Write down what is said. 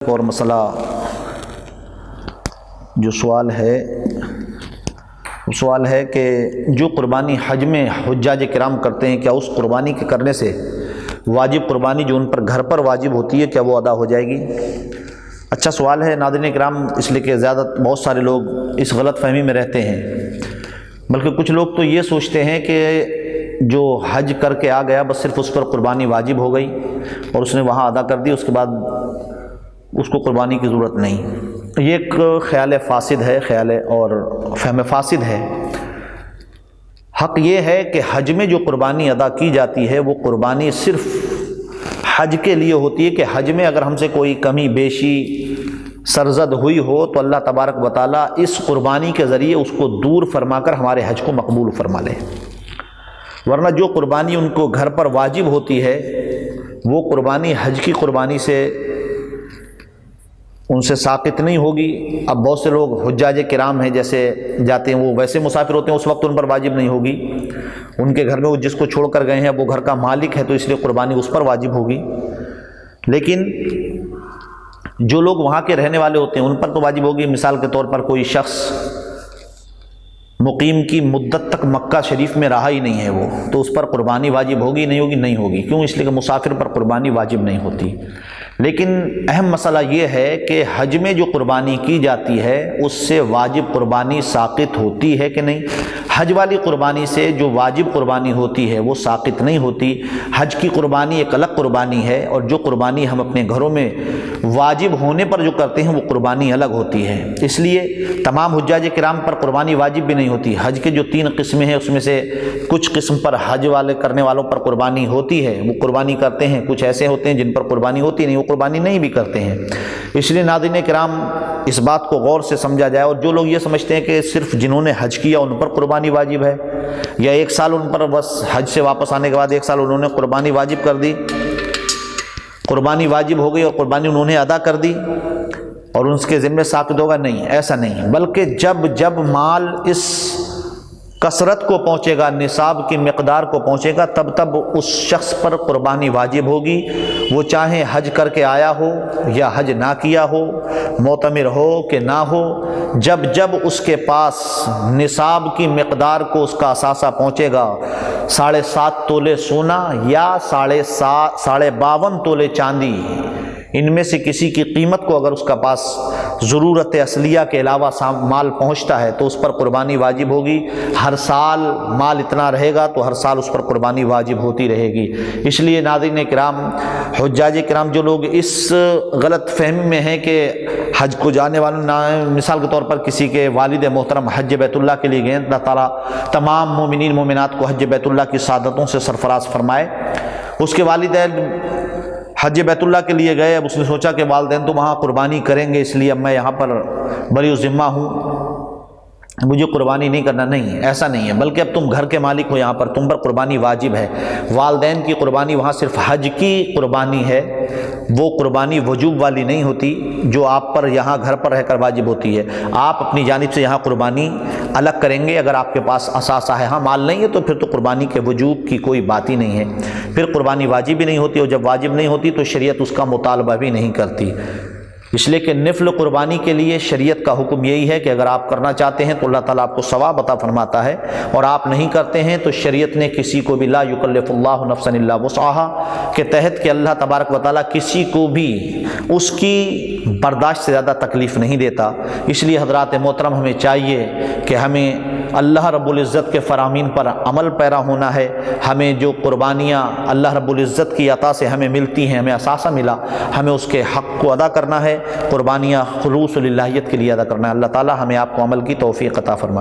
اور مسئلہ جو سوال ہے کہ جو قربانی حج میں حجاج کرام کرتے ہیں، کیا اس قربانی کے کرنے سے واجب قربانی جو ان پر گھر پر واجب ہوتی ہے کیا وہ ادا ہو جائے گی؟ اچھا سوال ہے ناظرین کرام، اس لیے کہ بہت سارے لوگ اس غلط فہمی میں رہتے ہیں، بلکہ کچھ لوگ تو یہ سوچتے ہیں کہ جو حج کر کے آ گیا بس صرف اس پر قربانی واجب ہو گئی اور اس نے وہاں ادا کر دی، اس کے بعد اس کو قربانی کی ضرورت نہیں۔ یہ ایک خیال فاسد ہے، اور فہم فاسد ہے۔ حق یہ ہے کہ حج میں جو قربانی ادا کی جاتی ہے وہ قربانی صرف حج کے لیے ہوتی ہے، کہ حج میں اگر ہم سے کوئی کمی بیشی سرزد ہوئی ہو تو اللہ تبارک و تعالیٰ اس قربانی کے ذریعے اس کو دور فرما کر ہمارے حج کو مقبول فرما لے، ورنہ جو قربانی ان کو گھر پر واجب ہوتی ہے وہ قربانی حج کی قربانی سے ان سے ساقط نہیں ہوگی۔ اب بہت سے لوگ حجاج کرام ہیں جیسے جاتے ہیں، وہ ویسے مسافر ہوتے ہیں، اس وقت ان پر واجب نہیں ہوگی، ان کے گھر میں وہ جس کو چھوڑ کر گئے ہیں وہ گھر کا مالک ہے تو اس لیے قربانی اس پر واجب ہوگی، لیکن جو لوگ وہاں کے رہنے والے ہوتے ہیں ان پر تو واجب ہوگی۔ مثال کے طور پر کوئی شخص مقیم کی مدت تک مکہ شریف میں رہا ہی نہیں ہے وہ، تو اس پر قربانی واجب ہوگی نہیں ہوگی؟ نہیں ہوگی۔ کیوں؟ اس لیے کہ مسافر پر قربانی واجب نہیں ہوتی۔ لیکن اہم مسئلہ یہ ہے کہ حج میں جو قربانی کی جاتی ہے اس سے واجب قربانی ساقط ہوتی ہے کہ نہیں؟ حج والی قربانی سے جو واجب قربانی ہوتی ہے وہ ساقط نہیں ہوتی۔ حج کی قربانی ایک الگ قربانی ہے، اور جو قربانی ہم اپنے گھروں میں واجب ہونے پر جو کرتے ہیں وہ قربانی الگ ہوتی ہے۔ اس لیے تمام حجاج کرام پر قربانی واجب بھی نہیں ہوتی۔ حج کے جو 3 قسمیں ہیں اس میں سے کچھ قسم پر حج والے کرنے والوں پر قربانی ہوتی ہے، وہ قربانی کرتے ہیں، کچھ ایسے ہوتے ہیں جن پر قربانی ہوتی نہیں، وہ قربانی نہیں بھی کرتے ہیں۔ اس لیے ناظرین کرام اس بات کو غور سے سمجھا جائے، اور جو لوگ یہ سمجھتے ہیں کہ صرف جنہوں نے حج کیا ان پر قربانی واجب ہے، یا 1 سال ان پر بس حج سے واپس آنے کے بعد 1 سال انہوں نے قربانی واجب کر دی، قربانی واجب ہو گئی اور قربانی انہوں نے ادا کر دی اور ان کے ذمہ ساقط ہوگا، نہیں، ایسا نہیں۔ بلکہ جب مال اس کثرت کو پہنچے گا، نصاب کی مقدار کو پہنچے گا، تب اس شخص پر قربانی واجب ہوگی، وہ چاہے حج کر کے آیا ہو یا حج نہ کیا ہو، معتمر ہو کہ نہ ہو۔ جب اس کے پاس نصاب کی مقدار کو اس کا اثاثہ پہنچے گا، 7.5 تولے سونا یا 52.5 تولے چاندی، ان میں سے کسی کی قیمت کو اگر اس کا پاس ضرورت اصلیہ کے علاوہ مال پہنچتا ہے تو اس پر قربانی واجب ہوگی۔ ہر سال مال اتنا رہے گا تو ہر سال اس پر قربانی واجب ہوتی رہے گی۔ اس لیے ناظرین کرام، حجاج کرام جو لوگ اس غلط فہمی میں ہیں کہ حج کو جانے والوں، مثال کے طور پر کسی کے والد محترم حج بیت اللہ کے لیے گئے، اللہ تعالیٰ تمام مومنین مومنات کو حج بیت اللہ کی سعادتوں سے سرفراز فرمائے۔ اس کے والدین حج بیت اللہ کے لیے گئے، اب اس نے سوچا کہ والدین تو وہاں قربانی کریں گے، اس لیے اب میں یہاں پر بری ذمہ ہوں، مجھے قربانی نہیں کرنا۔ نہیں، ایسا نہیں ہے، بلکہ اب تم گھر کے مالک ہو، یہاں پر تم پر قربانی واجب ہے۔ والدین کی قربانی وہاں صرف حج کی قربانی ہے، وہ قربانی وجوب والی نہیں ہوتی جو آپ پر یہاں گھر پر رہ کر واجب ہوتی ہے۔ آپ اپنی جانب سے یہاں قربانی الگ کریں گے اگر آپ کے پاس اثاثہ ہے، ہاں مال نہیں ہے تو پھر تو قربانی کے وجوب کی کوئی بات ہی نہیں ہے، پھر قربانی واجب بھی نہیں ہوتی، اور جب واجب نہیں ہوتی تو شریعت اس کا مطالبہ بھی نہیں کرتی۔ اس لیے کہ نفل قربانی کے لیے شریعت کا حکم یہی ہے کہ اگر آپ کرنا چاہتے ہیں تو اللہ تعالیٰ آپ کو ثواب عطا فرماتا ہے، اور آپ نہیں کرتے ہیں تو شریعت نے کسی کو بھی لا یکلف اللہ نفسا الا وسعها کے تحت کہ اللہ تبارک و تعالیٰ کسی کو بھی اس کی برداشت سے زیادہ تکلیف نہیں دیتا۔ اس لیے حضرات محترم ہمیں چاہیے کہ ہمیں اللہ رب العزت کے فرامین پر عمل پیرا ہونا ہے۔ ہمیں جو قربانیاں اللہ رب العزت کی عطا سے ہمیں ملتی ہیں، ہمیں اثاثہ ملا، ہمیں اس کے حق کو ادا کرنا ہے، قربانیاں خلوص للہیت کے لیے ادا کرنا ہے۔ اللہ تعالی ہمیں آپ کو عمل کی توفیق عطا فرمائے۔